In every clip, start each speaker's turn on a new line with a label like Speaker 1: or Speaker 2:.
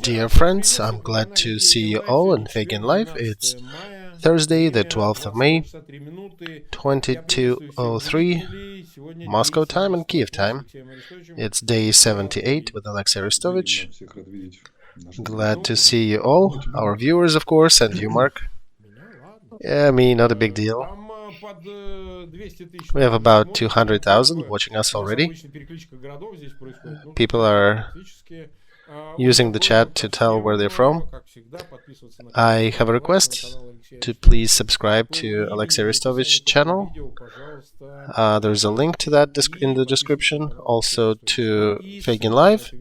Speaker 1: Dear friends, I'm glad to see you all in Feygin Live. It's Thursday, the 12th of May, 22:03 Moscow time and Kiev time. It's day 78 with Olexiy Arestovych. Glad to see you all, our viewers, of course, and you, Mark. Yeah, me, not a big deal. We have about 200,000 watching us already. People are using the chat to tell where they're from. I have a request to please subscribe to Olexiy Arestovych's channel. There's a link to that in the description. Also to Feygin Live.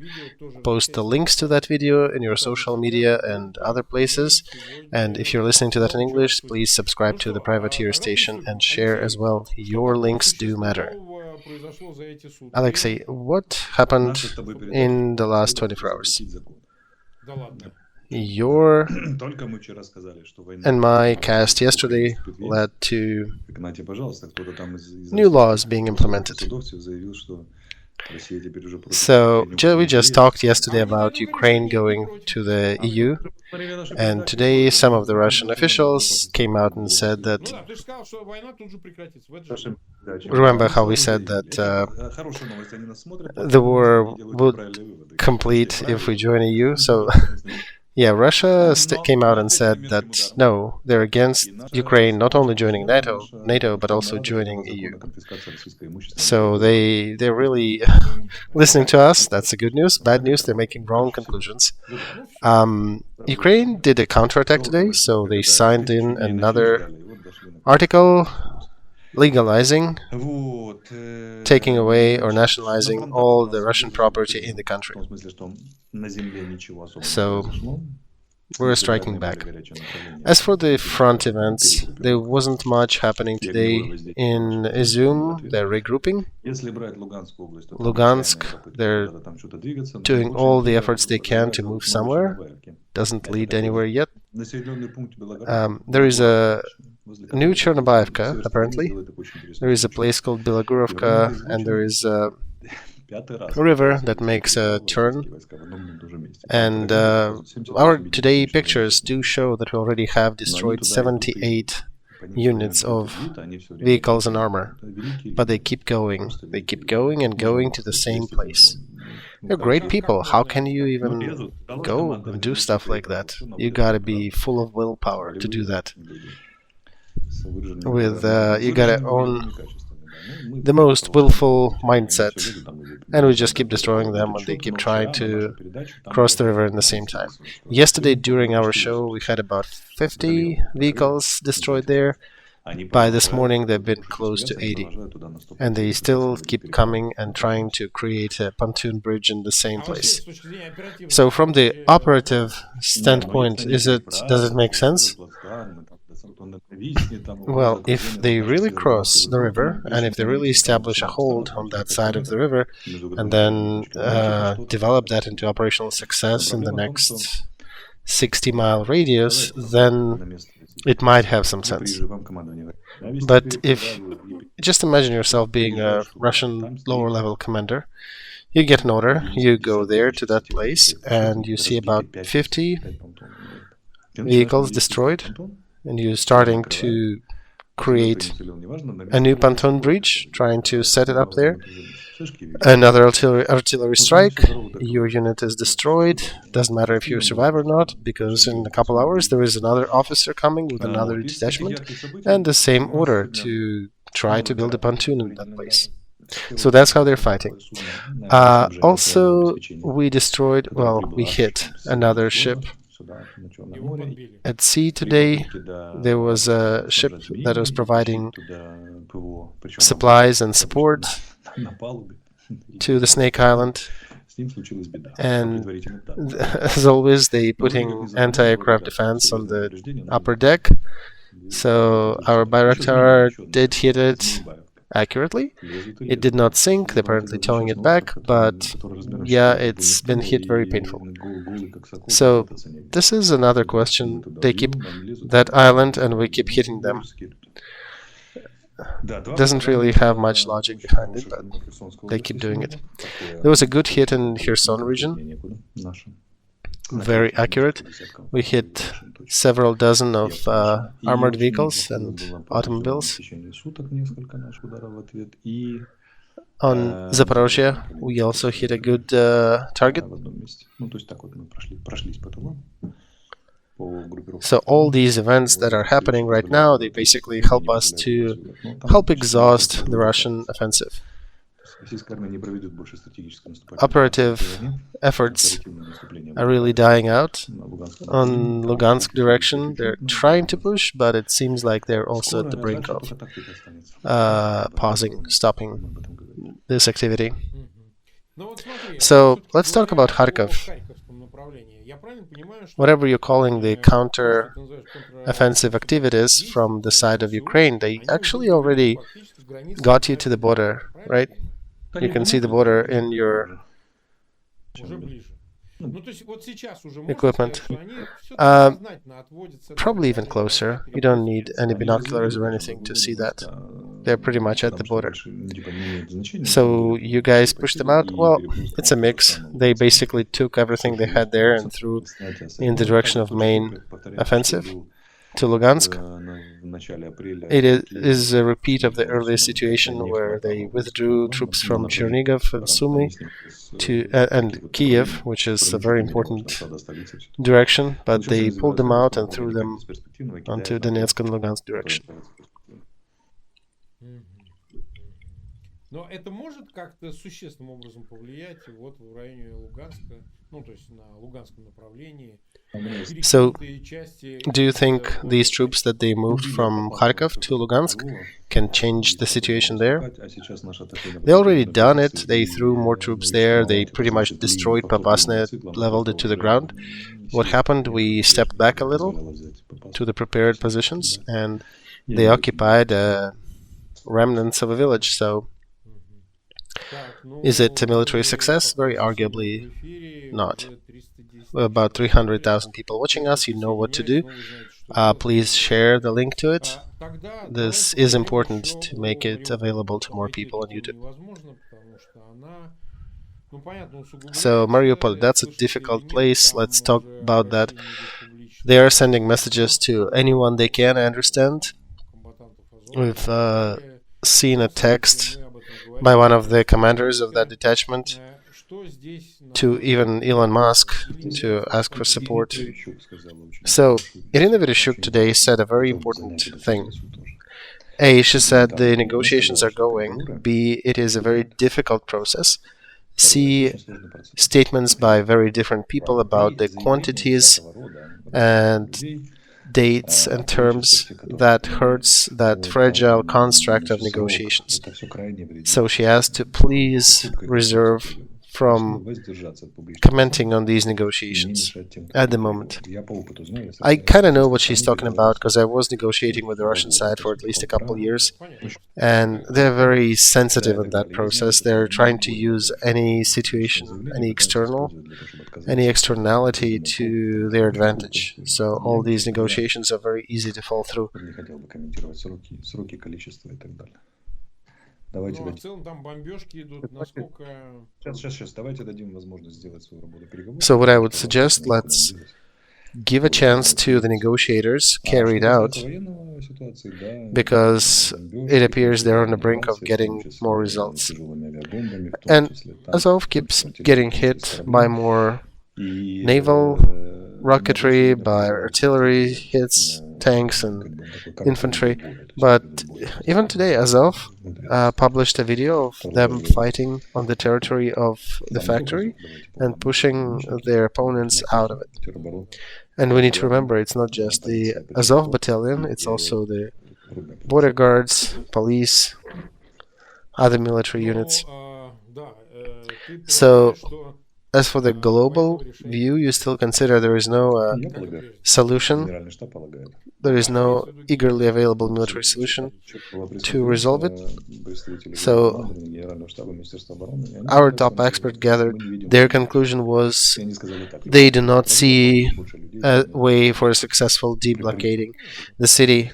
Speaker 1: Post the links to that video in your social media and other places. And if you're listening to that in English, please subscribe to the privateer station and share as well. Your links do matter. Olexiy, what happened in the last 24 hours? Your and my cast yesterday led to new laws being implemented. So we just talked yesterday about Ukraine going to the EU, and today some of the Russian officials came out and said that, remember how we said that the war would complete if we join EU? So yeah, Russia came out and said that no, they're against Ukraine not only joining NATO, but also joining EU. So they're really listening to us. That's the good news. Bad news, they're making wrong conclusions. Ukraine did a counterattack today, so they signed in another article legalizing, taking away or nationalizing all the Russian property in the country. So we're striking back. As for the front events, there wasn't much happening today in Izum. They're regrouping. Lugansk, they're doing all the efforts they can to move somewhere. Doesn't lead anywhere yet. There is a new Chernobyevka, apparently. There is a place called Bilogurovka, and there is a river that makes a turn. And our today pictures do show that we already have destroyed 78 units of vehicles and armor. But they keep going. They keep going and going to the same place. They're great people. How can you even go and do stuff like that? You gotta be full of willpower to do that. You gotta own the most willful mindset, and we just keep destroying them when they keep trying to cross the river in the same time. Yesterday during our show we had about 50 vehicles destroyed there. By this morning they've been close to 80, and they still keep coming and trying to create a pontoon bridge in the same place. So from the operative standpoint, does it make sense? Well, if they really cross the river, and if they really establish a hold on that side of the river, and then develop that into operational success in the next 60-mile radius, then it might have some sense. But if just imagine yourself being a Russian lower-level commander, you get an order, you go there to that place, and you see about 50 vehicles destroyed, and you're starting to create a new pontoon bridge, trying to set it up there. Another artillery strike, your unit is destroyed. Doesn't matter if you survive or not, because in a couple hours there is another officer coming with another detachment and the same order to try to build a pontoon in that place. So that's how they're fighting. Also, we hit another ship at sea today. There was a ship that was providing supplies and support to the Snake Island, and as always they putting anti-aircraft defense on the upper deck. So our Bayraktar did hit it accurately. It did not sink, they're apparently towing it back, but yeah, it's been hit very painful. So this is another question. They keep that island and we keep hitting them. doesn't really have much logic behind it, but they keep doing it. There was a good hit in Kherson region, very accurate. We hit several dozen of armored vehicles and automobiles. On Zaporozhye, we also hit a good target. So all these events that are happening right now, they basically help us to help exhaust the Russian offensive. Operative efforts are really dying out. On Lugansk direction, they're trying to push, but it seems like they're also at the brink of stopping this activity. So let's talk about Kharkiv. Whatever you're calling the counter-offensive activities from the side of Ukraine, they actually already got you to the border, right? You can see the border in your equipment. Probably even closer. You don't need any binoculars or anything to see that. They're pretty much at the border. So you guys pushed them out? Well, it's a mix. They basically took everything they had there and threw in the direction of main offensive to Lugansk. It is a repeat of the earlier situation where they withdrew troops from Chernihiv and Sumy and Kiev, which is a very important direction, but they pulled them out and threw them onto Donetsk and Lugansk direction.
Speaker 2: Но это может как-то существенным образом повлиять вот в районе Луганска, ну то есть на Луганском направлении.
Speaker 1: So, do you think these troops that they moved from Kharkiv to Lugansk can change the situation there? They already done it. They threw more troops there. They pretty much destroyed Popasna, leveled it to the ground. What happened? We stepped back a little to the prepared positions, and they occupied remnants of a village. So, is it a military success? Very arguably not. About 300,000 people watching us. You know what to do. Please share the link to it. This is important to make it available to more people on YouTube. So Mariupol, that's a difficult place. Let's talk about that. They are sending messages to anyone they can, I understand. We've seen a text by one of the commanders of that detachment to even Elon Musk to ask for support. So, Irina Vereshchuk today said a very important thing. A, she said the negotiations are going. B, it is a very difficult process. C, statements by very different people about the quantities and dates and terms that hurts that fragile construct of negotiations. So she asked to please reserve from commenting on these negotiations at the moment. I kind of know what she's talking about because I was negotiating with the Russian side for at least a couple of years, and they're very sensitive in that process. They're trying to use any situation, any externality to their advantage. So all these negotiations are very easy to fall through. So what I would suggest, let's give a chance to the negotiators carry it out, because it appears they're on the brink of getting more results. And Azov keeps getting hit by more naval rocketry, by artillery hits, tanks and infantry. But even today, Azov published a video of them fighting on the territory of the factory and pushing their opponents out of it. And we need to remember, it's not just the Azov battalion, it's also the border guards, police, other military units. So, as for the global view, you still consider there is no solution, there is no eagerly available military solution to resolve it. So, our top expert gathered, their conclusion was they do not see a way for successful deblocading the city.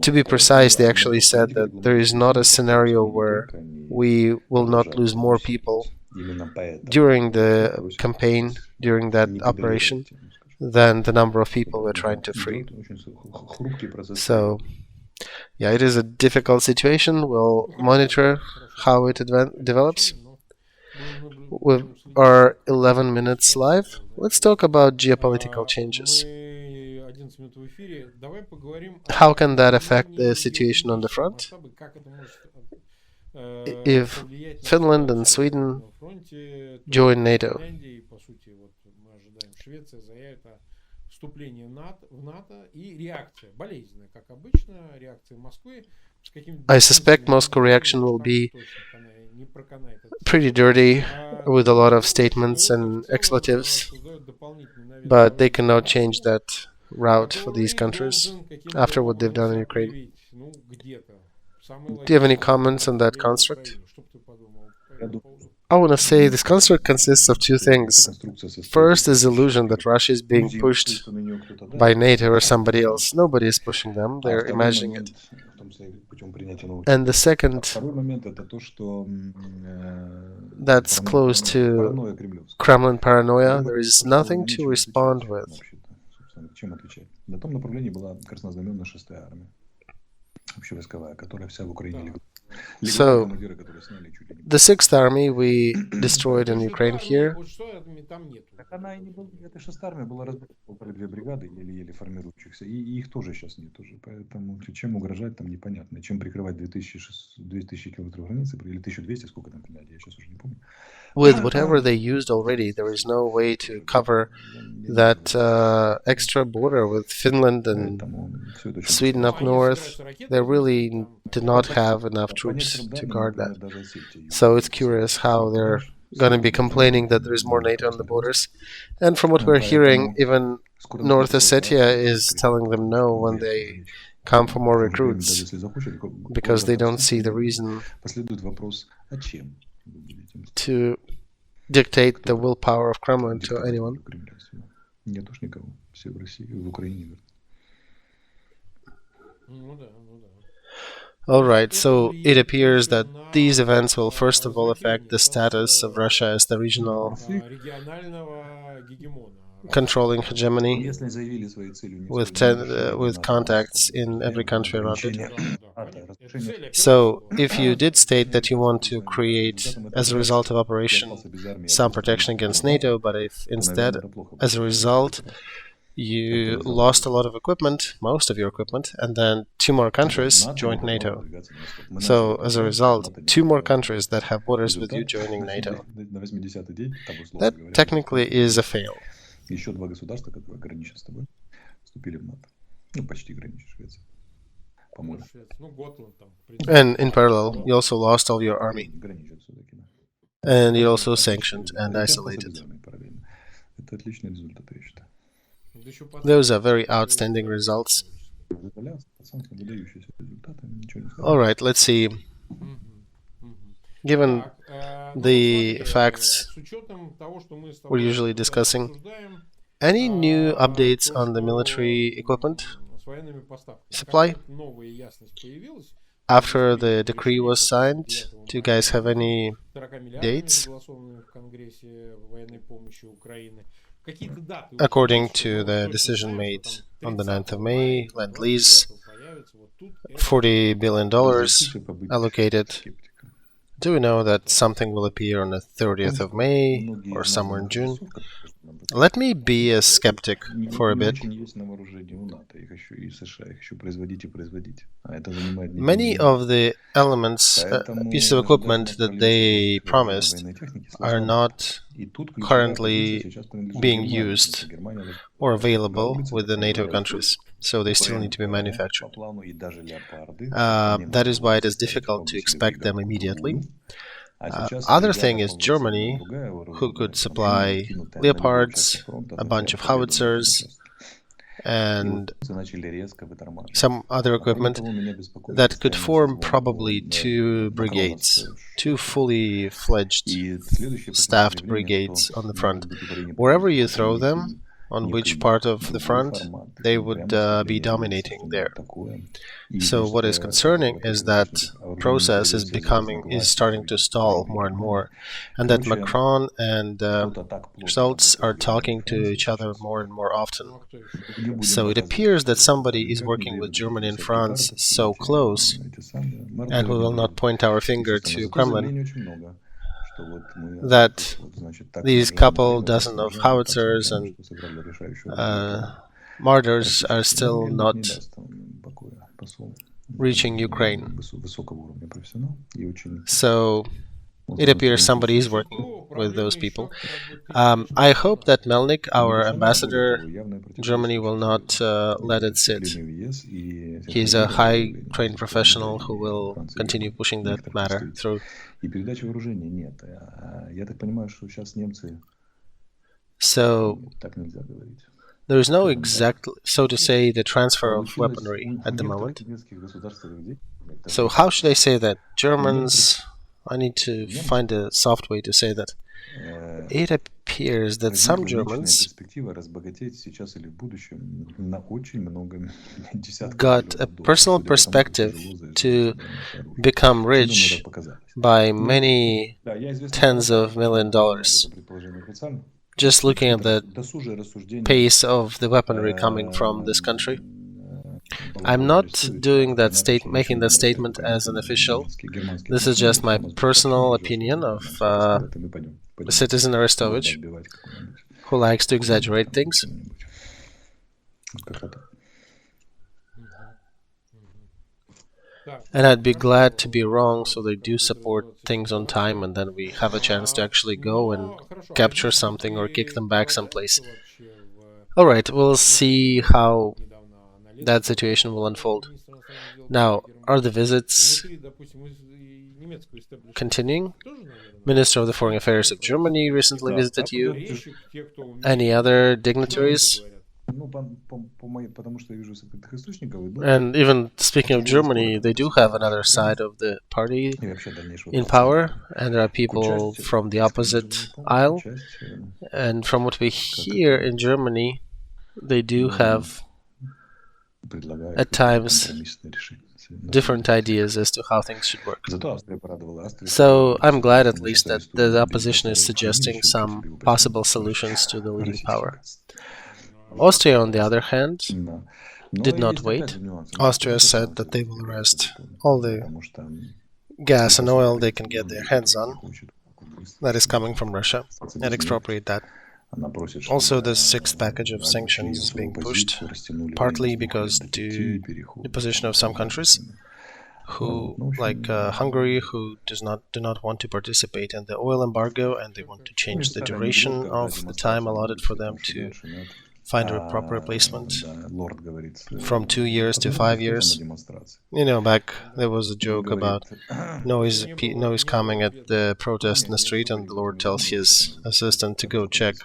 Speaker 1: To be precise, they actually said that there is not a scenario where we will not lose more people during the campaign, during that operation, than the number of people we're trying to free. So, yeah, it is a difficult situation. We'll monitor how it develops. With our 11 minutes live, let's talk about geopolitical changes. How can that affect the situation on the front? If Finland and Sweden join NATO, I suspect Moscow reaction will be pretty dirty, with a lot of statements and expletives, but they cannot change that route for these countries after what they've done in Ukraine. Do you have any comments on that construct? I want to say this construct consists of two things. First is illusion that Russia is being pushed by NATO or somebody else. Nobody is pushing them, they're imagining it. And the second, that's close to Kremlin paranoia. There is nothing to respond with. So, the 6th Army we destroyed in Ukraine here. With whatever they used already, there is no way to cover that extra border with Finland and Sweden up north. They really did not have enough troops to guard that. So it's curious how they're going to be complaining that there is more NATO on the borders. And from what we're hearing, even North Ossetia is telling them no when they come for more recruits, because they don't see the reason to dictate the willpower of Kremlin to anyone. Alright, so it appears that these events will first of all affect the status of Russia as the regional controlling hegemony with contacts in every country around it. So, if you did state that you want to create, as a result of operation, some protection against NATO, but if instead, as a result, you lost a lot of equipment, most of your equipment, and then 2 more countries joined NATO. So, as a result, 2 more countries that have borders with you joining NATO. That technically is a fail. And in parallel, you also lost all your army. And you also sanctioned and isolated. Those are very outstanding results. Alright, let's see. Given the facts we're usually discussing, any new updates on the military equipment supply? After the decree was signed, do you guys have any dates? According to the decision made on the 9th of May, Lend-Lease, $40 billion allocated. Do we know that something will appear on the 30th of May or somewhere in June? Let me be a skeptic for a bit. Many of the elements, pieces of equipment that they promised are not currently being used or available with the NATO countries, so they still need to be manufactured. That is why it is difficult to expect them immediately. Other thing is Germany, who could supply Leopards, a bunch of howitzers, and some other equipment that could form probably 2 brigades, 2 fully fledged staffed brigades on the front. Wherever you throw them, on which part of the front they would be dominating there. So what is concerning is that process is starting to stall more and more, and that Macron and Schultz are talking to each other more and more often. So it appears that somebody is working with Germany and France so close, and we will not point our finger to Kremlin, that these couple dozen of howitzers and martyrs are still not reaching Ukraine. So it appears somebody is working with those people. I hope that Melnik, our ambassador in Germany, will not let it sit. He's a high-trained professional who will continue pushing that matter through. So there is no exact, so to say, the transfer of weaponry at the moment. So how should I say that? Germans, I need to find a soft way to say that. It appears that some Germans got a personal perspective to become rich by many tens of $millions. Just looking at the pace of the weaponry coming from this country. I'm not doing that making that statement as an official. This is just my personal opinion of citizen Arestovych, who likes to exaggerate things. And I'd be glad to be wrong, so they do support things on time, and then we have a chance to actually go and capture something or kick them back someplace. Alright, we'll see how that situation will unfold. Now, are the visits continuing? Minister of the Foreign Affairs of Germany recently visited you. Any other dignitaries? And even speaking of Germany, they do have another side of the party in power, and there are people from the opposite aisle. And from what we hear in Germany, they do have at times different ideas as to how things should work. So I'm glad at least that the opposition is suggesting some possible solutions to the leading power. Austria, on the other hand, did not wait. Austria said that they will arrest all the gas and oil they can get their hands on that is coming from Russia and expropriate that. Also, the sixth package of sanctions is being pushed, partly because to the position of some countries who, like Hungary, who do not want to participate in the oil embargo, and they want to change the duration of the time allotted for them to find a proper replacement from 2 years to 5 years. You know, back there was a joke about noise coming at the protest in the street, and the Lord tells his assistant to go check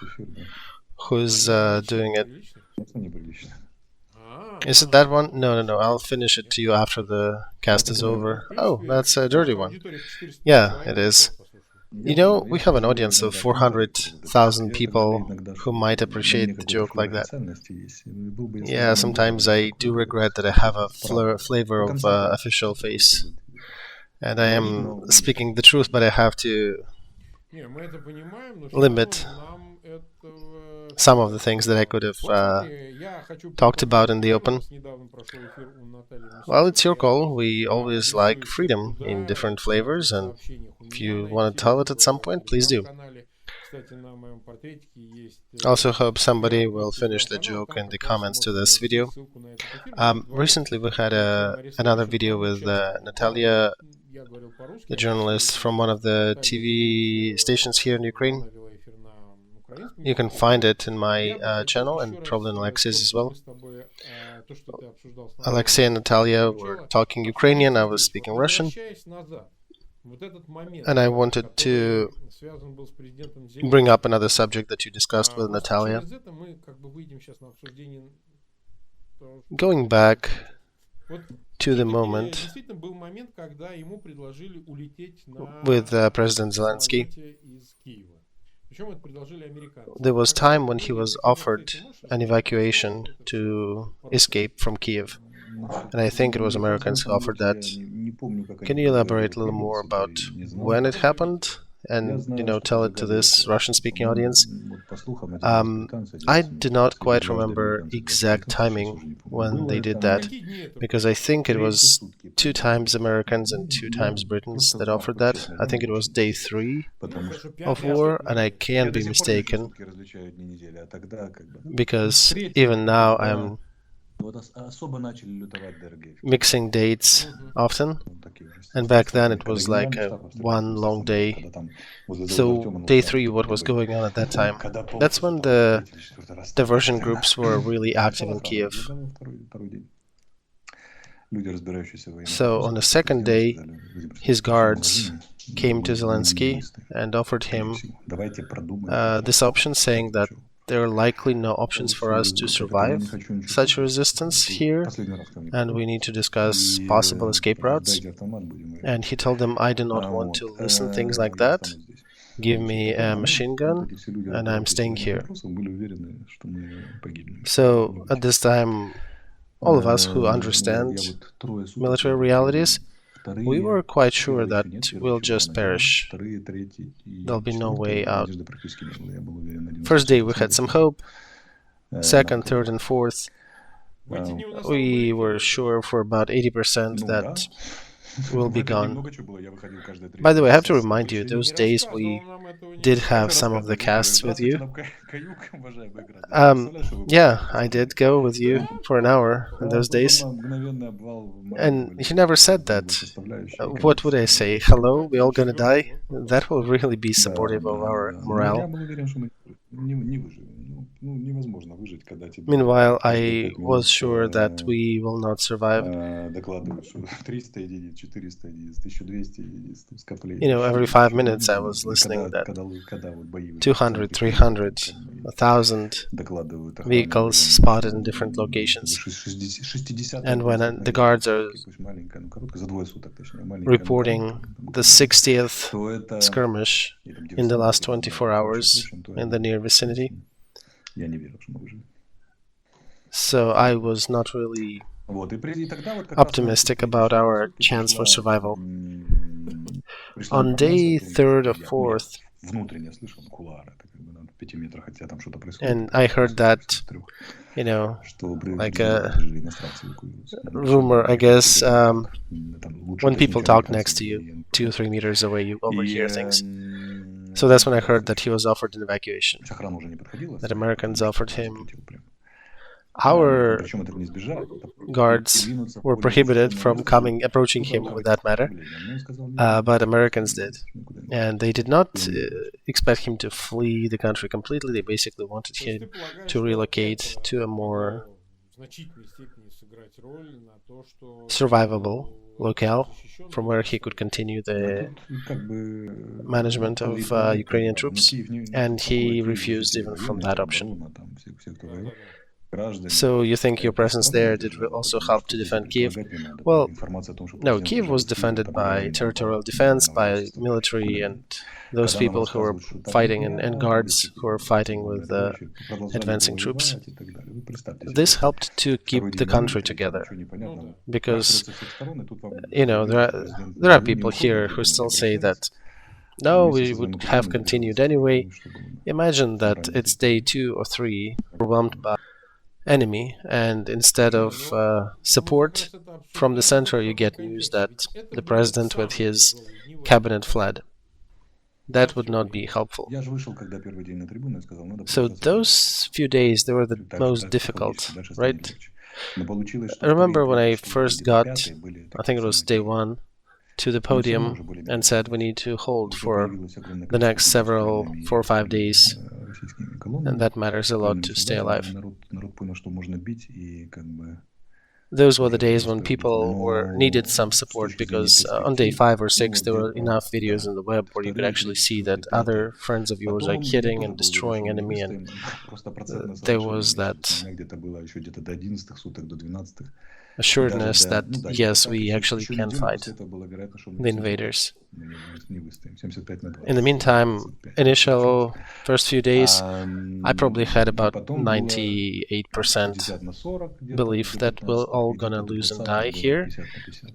Speaker 1: who's doing it. Is it that one? No, I'll finish it to you after the cast is over. Oh, that's a dirty one. Yeah, it is. You know, we have an audience of 400,000 people who might appreciate the joke like that. Yeah, sometimes I do regret that I have a flavor of official face. And I am speaking the truth, but I have to limit some of the things that I could have talked about in the open. Well, it's your call. We always like freedom in different flavors, and if you want to tell it at some point, please do. Also hope somebody will finish the joke in the comments to this video. Recently we had another video with Natalia, the journalist from one of the TV stations here in Ukraine. You can find it in my channel and probably in Alexei's as well. Olexiy and Natalia were talking Ukrainian, I was speaking Russian. And I wanted to bring up another subject that you discussed with Natalia. Going back to the moment with President Zelensky,
Speaker 2: Причем это предложили американцы.
Speaker 1: there was
Speaker 2: Как бы
Speaker 1: time when he
Speaker 2: более
Speaker 1: was
Speaker 2: эффективных
Speaker 1: offered
Speaker 2: целей ты можешь
Speaker 1: an
Speaker 2: назвать?
Speaker 1: evacuation
Speaker 2: Назвать это
Speaker 1: to
Speaker 2: все
Speaker 1: escape from Kiev.
Speaker 3: Значит,
Speaker 1: And I think it was
Speaker 3: американцы на
Speaker 1: Americans who
Speaker 3: самом
Speaker 1: offered
Speaker 3: деле,
Speaker 1: that.
Speaker 3: я не помню, как
Speaker 1: Can
Speaker 3: они
Speaker 1: you
Speaker 3: проводили
Speaker 1: elaborate a little more
Speaker 3: Congress, это
Speaker 1: about
Speaker 3: и не знал.
Speaker 1: when
Speaker 2: На
Speaker 1: it
Speaker 2: каком
Speaker 1: happened
Speaker 2: совете?
Speaker 3: Я
Speaker 1: and,
Speaker 3: знаю, что
Speaker 1: tell it to
Speaker 3: предлагали
Speaker 1: this
Speaker 3: это,
Speaker 1: Russian-speaking
Speaker 3: по-моему,
Speaker 1: audience?
Speaker 3: вот по слухам, один раз британцы, один
Speaker 1: I
Speaker 3: раз
Speaker 1: did
Speaker 3: американцы,
Speaker 1: not
Speaker 3: или
Speaker 1: quite
Speaker 3: дважды
Speaker 1: remember
Speaker 3: американцы, дважды
Speaker 1: exact
Speaker 3: британцы, сейчас
Speaker 1: timing
Speaker 3: уже не помню.
Speaker 1: when
Speaker 3: Было
Speaker 1: they
Speaker 3: это
Speaker 1: did
Speaker 2: В
Speaker 1: that,
Speaker 2: какие дни это
Speaker 1: because
Speaker 2: было?
Speaker 1: I think it
Speaker 3: третьи
Speaker 1: was
Speaker 3: сутки,
Speaker 1: two
Speaker 3: по-моему.
Speaker 1: times Americans and two
Speaker 3: Я
Speaker 1: times Britons
Speaker 3: просто
Speaker 1: that
Speaker 3: знаю,
Speaker 1: offered
Speaker 3: вот
Speaker 1: that.
Speaker 3: честно,
Speaker 1: I
Speaker 3: я
Speaker 1: think it was
Speaker 3: очень
Speaker 1: day
Speaker 3: знаю.
Speaker 1: 3
Speaker 2: Ну,
Speaker 3: Потому
Speaker 2: хорошо,
Speaker 3: что
Speaker 1: of
Speaker 2: пятый,
Speaker 1: war,
Speaker 2: шестой
Speaker 1: and I
Speaker 2: день.
Speaker 3: я
Speaker 1: can't
Speaker 3: до
Speaker 1: be
Speaker 3: сих пор еще
Speaker 1: mistaken,
Speaker 3: сутки различаю дни недели, а тогда как бы...
Speaker 1: because
Speaker 3: Третьего,
Speaker 1: even now
Speaker 3: когда
Speaker 1: I'm
Speaker 3: вот особо начали лютовать ДРГ.
Speaker 1: mixing dates
Speaker 2: Мгм.
Speaker 1: often,
Speaker 3: Вот такие уже
Speaker 1: and back then it
Speaker 3: когда
Speaker 1: was like
Speaker 3: генеральный
Speaker 1: a
Speaker 3: штаб австралийский
Speaker 1: one
Speaker 3: вместе со
Speaker 1: long
Speaker 3: мной,
Speaker 1: day.
Speaker 3: когда там возле
Speaker 1: So
Speaker 3: Артема
Speaker 1: day
Speaker 3: устраивали
Speaker 1: 3, what was
Speaker 3: такой,
Speaker 1: going on at that time?
Speaker 3: когда
Speaker 1: That's
Speaker 3: полчаса
Speaker 1: when
Speaker 3: там
Speaker 1: the
Speaker 3: третий или четвертый раз
Speaker 1: diversion
Speaker 3: стреляли.
Speaker 1: groups were really active in
Speaker 3: Сначала охрана
Speaker 1: Kiev.
Speaker 3: возлагала второй день. Люди, разбирающиеся в военных
Speaker 1: So on the
Speaker 3: вопросах,
Speaker 1: second
Speaker 3: сделали,
Speaker 1: day,
Speaker 3: сказали, Владимир
Speaker 1: his
Speaker 3: Владимирович, при всем
Speaker 1: guards
Speaker 3: уважении,
Speaker 1: came to
Speaker 3: вы не
Speaker 1: Zelensky
Speaker 3: юристы,
Speaker 1: and offered
Speaker 3: скорее
Speaker 1: him
Speaker 3: всего. Давайте продумаем,
Speaker 1: this option, saying that there are likely no options for us to
Speaker 3: я не
Speaker 1: survive
Speaker 3: хочу ничего
Speaker 1: such
Speaker 3: слушать.
Speaker 1: resistance here,
Speaker 3: Последний раз ко мне
Speaker 1: and we
Speaker 3: попал.
Speaker 1: need to discuss
Speaker 3: И
Speaker 1: possible escape routes.
Speaker 3: дайте автомат, будем воевать.
Speaker 1: And he told them, I do not want
Speaker 3: Вот.
Speaker 1: to listen things like
Speaker 3: Я
Speaker 1: that.
Speaker 3: останусь здесь.
Speaker 1: Give
Speaker 3: Значит,
Speaker 1: me
Speaker 3: потом
Speaker 1: a
Speaker 3: мы,
Speaker 1: machine
Speaker 3: вот
Speaker 1: gun,
Speaker 3: эти все люди,
Speaker 1: and I'm
Speaker 3: разбирающиеся в
Speaker 1: staying
Speaker 3: военных
Speaker 1: here.
Speaker 3: вопросах, были уверены, что мы погибнем.
Speaker 1: So at this time, all of us who
Speaker 3: Я
Speaker 1: understand
Speaker 3: вот трое суток
Speaker 1: military
Speaker 3: был первый
Speaker 1: realities,
Speaker 3: день.
Speaker 1: we were
Speaker 3: Вторые,
Speaker 1: quite sure
Speaker 3: первые
Speaker 1: that
Speaker 3: еще нет, первые
Speaker 1: we'll
Speaker 3: еще
Speaker 1: just
Speaker 3: рано дело.
Speaker 1: perish.
Speaker 3: Вторые, третий и
Speaker 1: There'll be no
Speaker 3: четвертый
Speaker 1: way out.
Speaker 3: надежды практически не было. Я был уверен 11%.
Speaker 1: First day we had some hope. Second,
Speaker 3: Да,
Speaker 1: third, and fourth,
Speaker 2: В эти дни у нас
Speaker 1: we
Speaker 2: стало
Speaker 1: were
Speaker 2: было
Speaker 1: sure for about 80%
Speaker 3: ну да.
Speaker 1: that will
Speaker 3: В
Speaker 1: be
Speaker 3: этот день
Speaker 1: gone.
Speaker 3: много чего было. Я выходил каждое
Speaker 1: By the way, I have to
Speaker 3: часа.
Speaker 1: remind you,
Speaker 2: Ты
Speaker 1: those
Speaker 2: не
Speaker 1: days
Speaker 2: рассказывал
Speaker 1: we
Speaker 2: нам этого, не
Speaker 1: did have
Speaker 3: Хочу
Speaker 1: some of the
Speaker 3: рассказывать, Игорь.
Speaker 1: casts with
Speaker 3: Здравствуйте,
Speaker 1: you.
Speaker 3: нам каюк, обожаемая игра. Представляешь, что вы
Speaker 1: Yeah,
Speaker 3: были?
Speaker 1: I did go with you
Speaker 2: Да,
Speaker 1: for an hour in
Speaker 3: Да,
Speaker 1: those days.
Speaker 3: потом мгновенный обвал в
Speaker 1: And
Speaker 3: Мариуполе.
Speaker 1: he never said
Speaker 3: Был
Speaker 1: that.
Speaker 3: составляющий,
Speaker 1: What would I
Speaker 3: конечно.
Speaker 1: say? Hello, we all gonna die?
Speaker 2: Вот,
Speaker 1: That will really be
Speaker 3: Да,
Speaker 1: supportive of
Speaker 3: да,
Speaker 1: our
Speaker 3: да. Но я
Speaker 1: morale.
Speaker 3: был уверен, что мы не выживем. Ну, невозможно выжить, когда тебе
Speaker 1: Meanwhile,
Speaker 3: каждые
Speaker 1: I
Speaker 3: 5
Speaker 1: was
Speaker 3: минут
Speaker 1: sure that we will not survive.
Speaker 3: докладывают, что 300 единиц, 400 единиц, 1200 единиц, там, скопление.
Speaker 1: You know, every 5 minutes I was
Speaker 3: И
Speaker 1: listening that
Speaker 3: когда вот бои в
Speaker 1: 200,
Speaker 3: центре Киева,
Speaker 1: 300,
Speaker 3: как бы
Speaker 1: 1,000
Speaker 3: докладывают
Speaker 1: vehicles spotted in different locations.
Speaker 3: 60
Speaker 1: And when the guards are
Speaker 3: пусть маленькая, ну короткая, за двое суток, точнее, маленькая,
Speaker 1: reporting the 60th
Speaker 3: то это
Speaker 1: skirmish
Speaker 3: и там
Speaker 1: in the last
Speaker 3: 90,
Speaker 1: 24 hours
Speaker 3: то
Speaker 1: in the near vicinity.
Speaker 3: я не верил, что мы выживем.
Speaker 1: So I was not really
Speaker 3: Вот, и тогда вот как раз
Speaker 1: optimistic
Speaker 3: на
Speaker 1: about our
Speaker 3: сутки
Speaker 1: chance for
Speaker 3: пришла,
Speaker 1: survival.
Speaker 3: пришла
Speaker 1: On day
Speaker 3: информация,
Speaker 1: third or
Speaker 3: я
Speaker 1: fourth,
Speaker 3: внутренне слышал, кулуары, это как бы на 5 метрах от тебя там что-то происходит.
Speaker 1: and I heard that, you know,
Speaker 3: что
Speaker 1: like a
Speaker 3: иностранцы эвакуируются.
Speaker 1: rumor, I guess,
Speaker 3: Там лучше
Speaker 1: when
Speaker 3: объяснить,
Speaker 1: people
Speaker 3: чем
Speaker 1: talk
Speaker 3: американцы
Speaker 1: next to you,
Speaker 3: военные.
Speaker 1: 2 or 3 meters away, you overhear
Speaker 3: И,
Speaker 1: things. So that's when I heard that he was offered an evacuation,
Speaker 3: охрана уже не подходила.
Speaker 1: that Americans offered him.
Speaker 3: Запретил прям.
Speaker 1: Our
Speaker 3: Причем это не избежать.
Speaker 1: guards were prohibited from approaching him with that matter, but Americans did. And they did not expect him to flee the country completely. They basically wanted
Speaker 2: То есть
Speaker 1: him
Speaker 2: ты полагаешь,
Speaker 1: to
Speaker 2: что
Speaker 1: relocate
Speaker 2: это
Speaker 1: to a more
Speaker 2: могло в значительной степени сыграть роль на то, что
Speaker 1: survivable locale
Speaker 2: защищенные
Speaker 1: from where he could continue the
Speaker 3: как бы
Speaker 1: management of Ukrainian troops, and he refused even from that option. So you think your presence there did also help to defend Kiev? Well, no, Kiev was defended by territorial defense, by military, and those people who were fighting, and guards who were fighting with advancing troops. This helped to keep the country together, because, you know, there are people here who still say that, no, we would have continued anyway. Imagine that it's day 2 or 3, overwhelmed by enemy, and instead of support from the center, you get news that the president with his cabinet fled. That would not be helpful. So those few days, they were the most difficult, right? I remember when I first got, I think it was day 1, to the podium and said we need to hold for the next several 4 or 5 days, and that matters a lot to stay alive. Those were the days when people needed some support, because on day 5 or 6 there were enough videos on the web where you could actually see that other friends of yours are hitting and destroying enemy, and there was that assuredness that yes, we actually can fight the invaders. In the meantime, initial first few days, I probably had about 98% belief that we're all gonna lose and die here.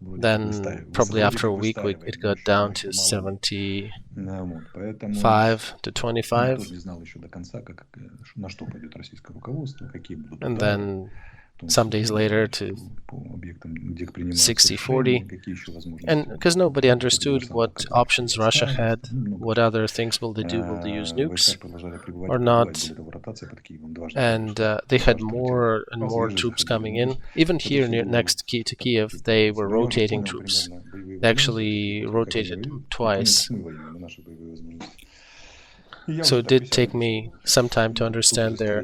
Speaker 1: Then probably after a week it got down to 75 to 25. And then some days later to 60-40, and because nobody understood what options Russia had, what other things will they do, will they use nukes or not, and they had more and more troops coming in. Even here next to Kiev, they were rotating troops. They actually rotated twice. So it did take me some time to understand their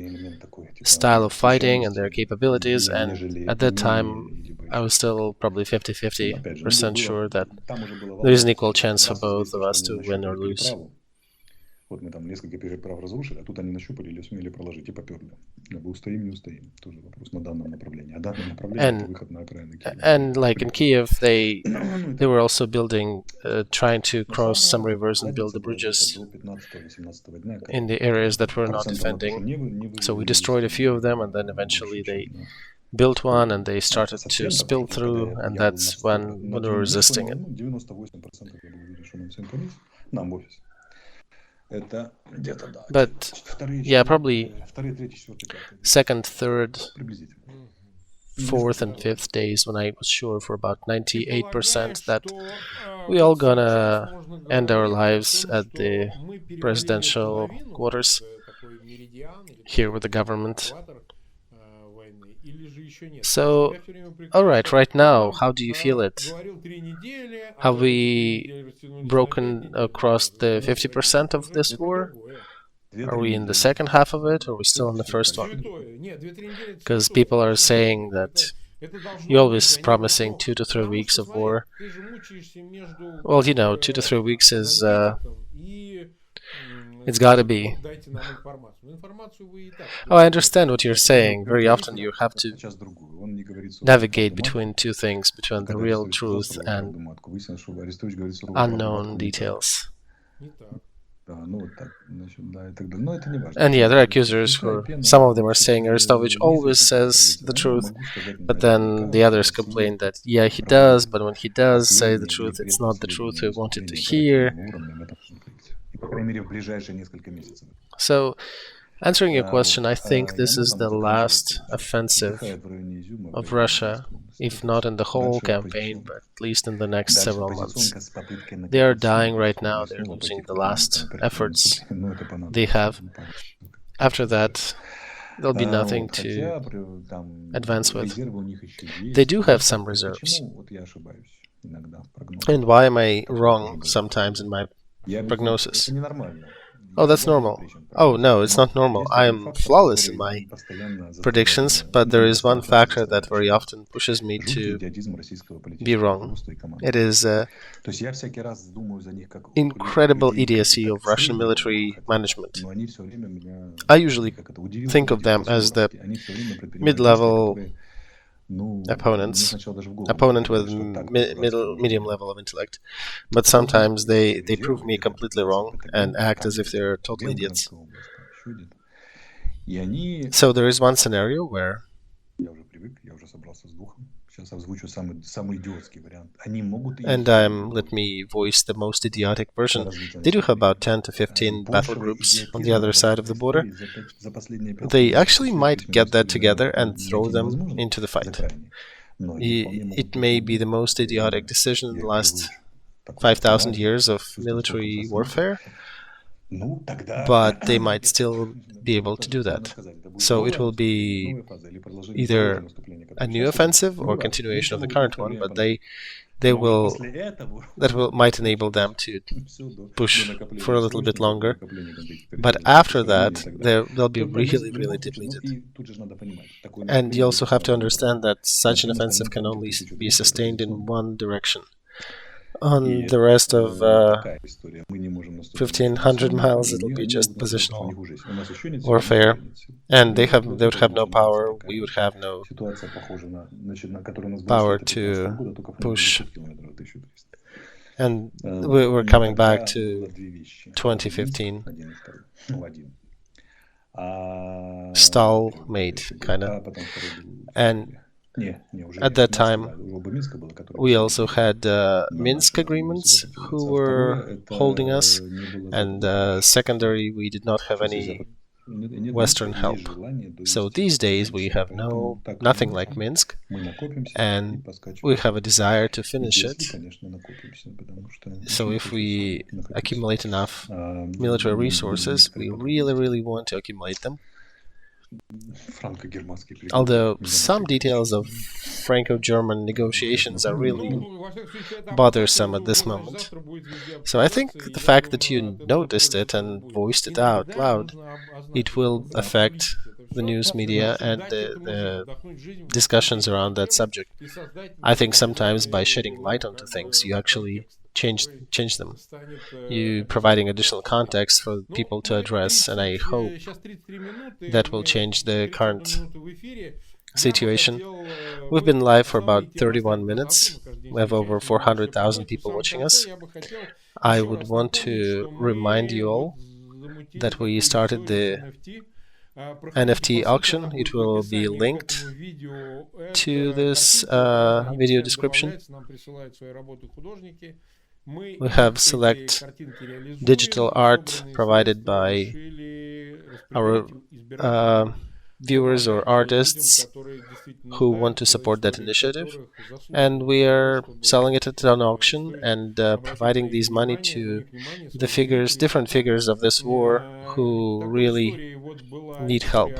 Speaker 1: style of fighting and their capabilities, and at that time I was still probably 50-50% sure that there is an equal chance for both of us to win or lose.
Speaker 3: Вот мы там несколько переправ разрушили, а тут они нащупали или сумели проложить и поперли. Устоим, не устоим. Тоже вопрос на данном направлении. А данное направление — это выход на окраины Киева.
Speaker 1: And like in Kiev, they were also building, trying to cross some rivers and build the bridges in the areas that were not defending. So we destroyed a few of them, and then eventually they built one and they started to spill through, and that's when we were resisting it. But yeah, probably second, third, fourth, and fifth days when I was sure for about 98% that we all gonna end our lives at the presidential quarters here with the government. So, alright, right now, how do you feel it? Have we broken across the 50% of this war? Are we in the second half of it, or are we still in the first one? Because people are saying that you're always promising 2 to 3 weeks of war. Well, 2 to 3 weeks is... it's gotta be. Oh, I understand what you're saying. Very often you have to navigate between two things, between the real truth and unknown details. And yeah, there are accusers who, some of them are saying Arestovych always says the truth, but then the others complain that, yeah, he does, but when he does say the truth, it's not the truth we wanted to hear. So, answering your question, I think this is the last offensive of Russia, if not in the whole campaign, but at least in the next several months. They are dying right now, they're losing the last efforts they have. After that, there'll be nothing to advance with. They do have some reserves. And why am I wrong sometimes in my prognosis? Oh, that's normal. Oh, no, it's not normal. I am flawless in my predictions, but there is one factor that very often pushes me to be wrong. It is incredible idiocy of Russian military management. I usually think of them as the mid-level opponent with medium level of intellect, but sometimes they prove me completely wrong and act as if they're total idiots. So there is one scenario where and let me voice the most idiotic version. They do have about 10 to 15 battle groups on the other side of the border. They actually might get that together and throw them into the fight. It may be the most idiotic decision in the last 5,000 years of military warfare, but they might still be able to do that. So it will be either a new offensive or continuation of the current one, but might enable them to push for a little bit longer. But after that, they'll be really, really depleted. And you also have to understand that such an offensive can only be sustained in one direction. On the rest of 1,500 miles, it'll be just positional warfare, and they would have no power. We would have no power to push. And we're coming back to 2015. Stalemate, kind of. And at that time, we also had Minsk agreements who were holding us, and secondary, we did not have any Western help. So these days we have nothing like Minsk, and we have a desire to finish it. So if we accumulate enough military resources, we really want to accumulate them. Although some details of Franco-German negotiations are really bothersome at this moment. So I think the fact that you noticed it and voiced it out loud, it will affect the news media and the discussions around that subject. I think sometimes by shedding light onto things, you actually change them. You providing additional context for people to address, and I hope that will change the current situation. We've been live for about 31 minutes. We have over 400,000 people watching us. I would want to remind you all that we started the NFT auction. It will be linked to this video description. We have select digital art provided by our viewers or artists who want to support that initiative, and we are selling it at an auction and providing these money to the different figures of this war who really need help,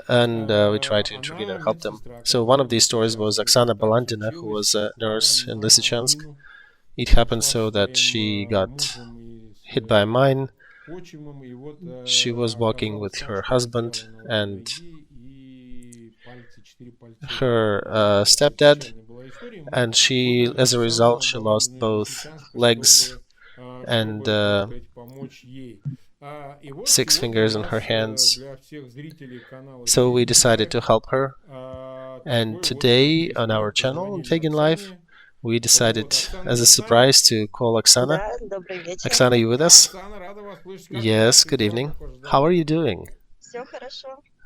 Speaker 1: and we try to intervene and help them. So one of these stories was Oksana Balandina, who was a nurse in Lysychansk. It happened so that she got hit by a mine. She was walking with her husband and her stepdad, and as a result, she lost both legs and 6 fingers on her hands. So we decided to help her, and today on our channel on Feygin Live, we decided as a surprise to call Oksana. Oksana, you with us? Yes, good evening. How are you doing?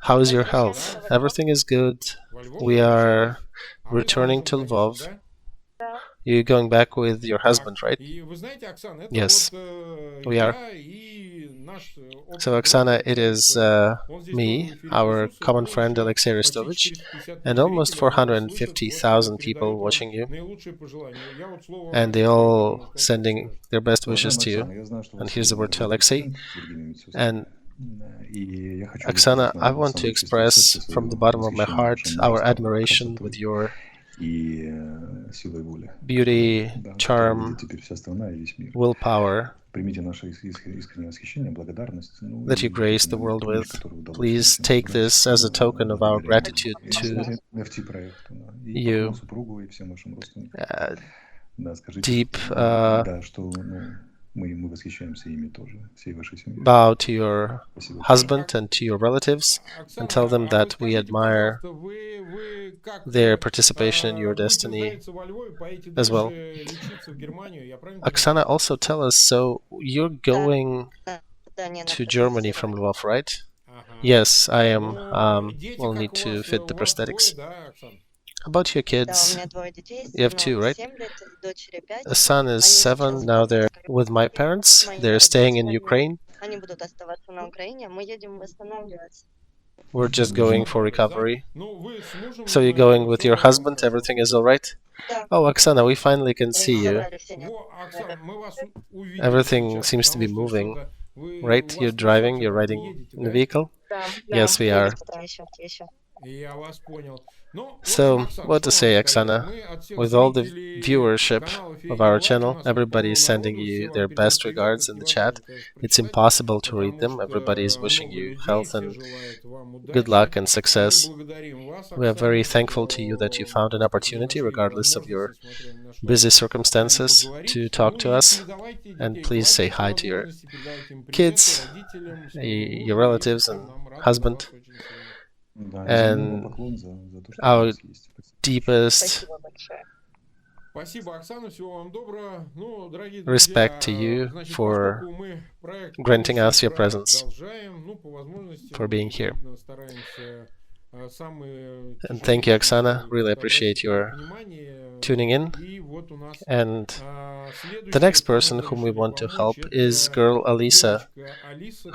Speaker 1: How is your health? Everything is good. We are returning to Lvov. You're going back with your husband, right? Yes, we are. So, Oksana, it is me, our common friend Olexiy Arestovych, and almost 450,000 people watching you. And they all sending their best wishes to you. And here's the word to Olexiy. And Oksana, I want to express from the bottom of my heart our admiration with your beauty, charm, willpower that you grace the world with. Please take this as a token of our gratitude to you. Deep bow to your husband and to your relatives and tell them that we admire their participation in your destiny as well. Oksana, also tell us, so you're going to Germany from Lvov, right? Yes, I am. We'll need to fit the prosthetics. About your kids, you have 2, right? A son is 7, now they're with my parents, they're staying in Ukraine. We're just going for recovery. So you're going with your husband, everything is alright? Oh, Oksana, we finally can see you. Everything seems to be moving, right? You're driving, you're riding in the vehicle? Yes, we are. So, what to say, Oksana? With all the viewership of our channel. Everybody is sending you their best regards in the chat. It's impossible to read them. Everybody is wishing you health and good luck and success. We are very thankful to you that you found an opportunity, regardless of your busy circumstances, to talk to us. And please say hi to your kids, your relatives and husband. And our deepest respect to you for granting us your presence, for being here. And thank you, Oksana. Really appreciate your tuning in. And the next person whom we want to help is girl Alisa,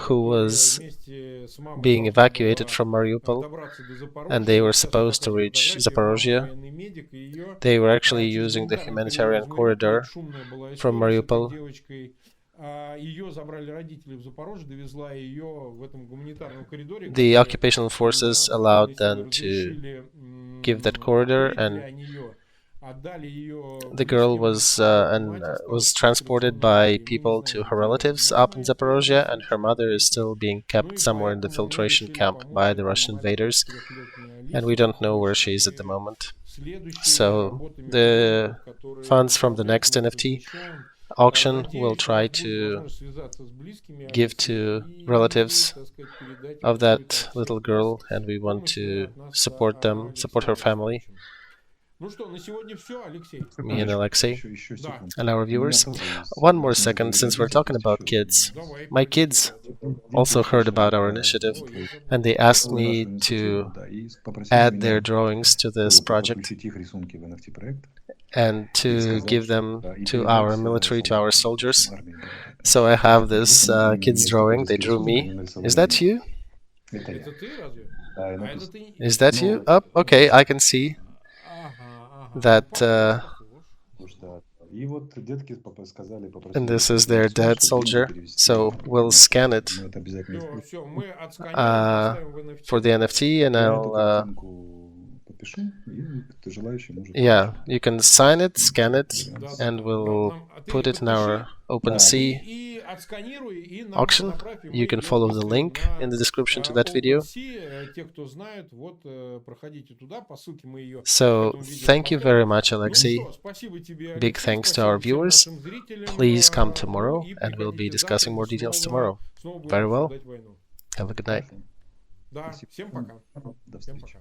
Speaker 1: who was being evacuated from Mariupol, and they were supposed to reach Zaporozhye. They were actually using the humanitarian corridor from Mariupol. The occupational forces allowed them to give that corridor, and the girl was transported by people to her relatives up in Zaporozhye, and her mother is still being kept somewhere in the filtration camp by the Russian invaders, and we don't know where she is at the moment. So the funds from the next NFT auction will try to give to relatives of that little girl, and we want to support them, support her family. Me and Olexiy and our viewers. One more second, since we're talking about kids. My kids also heard about our initiative, and they asked me to add their drawings to this project and to give them to our military, to our soldiers. So I have this kid's drawing. They drew me. Is that you? Is that you? Oh, okay, I can see that. And this is their dead soldier. So we'll scan it for the NFT, and I'll. Yeah, you can sign it, scan it, and we'll put it in our OpenSea auction. You can follow the link in the description to that video. So, thank you very much, Olexiy. Big thanks to our viewers. Please come tomorrow, and we'll be discussing more details tomorrow. Very well. Have a good night.
Speaker 3: Всем пока. До встречи.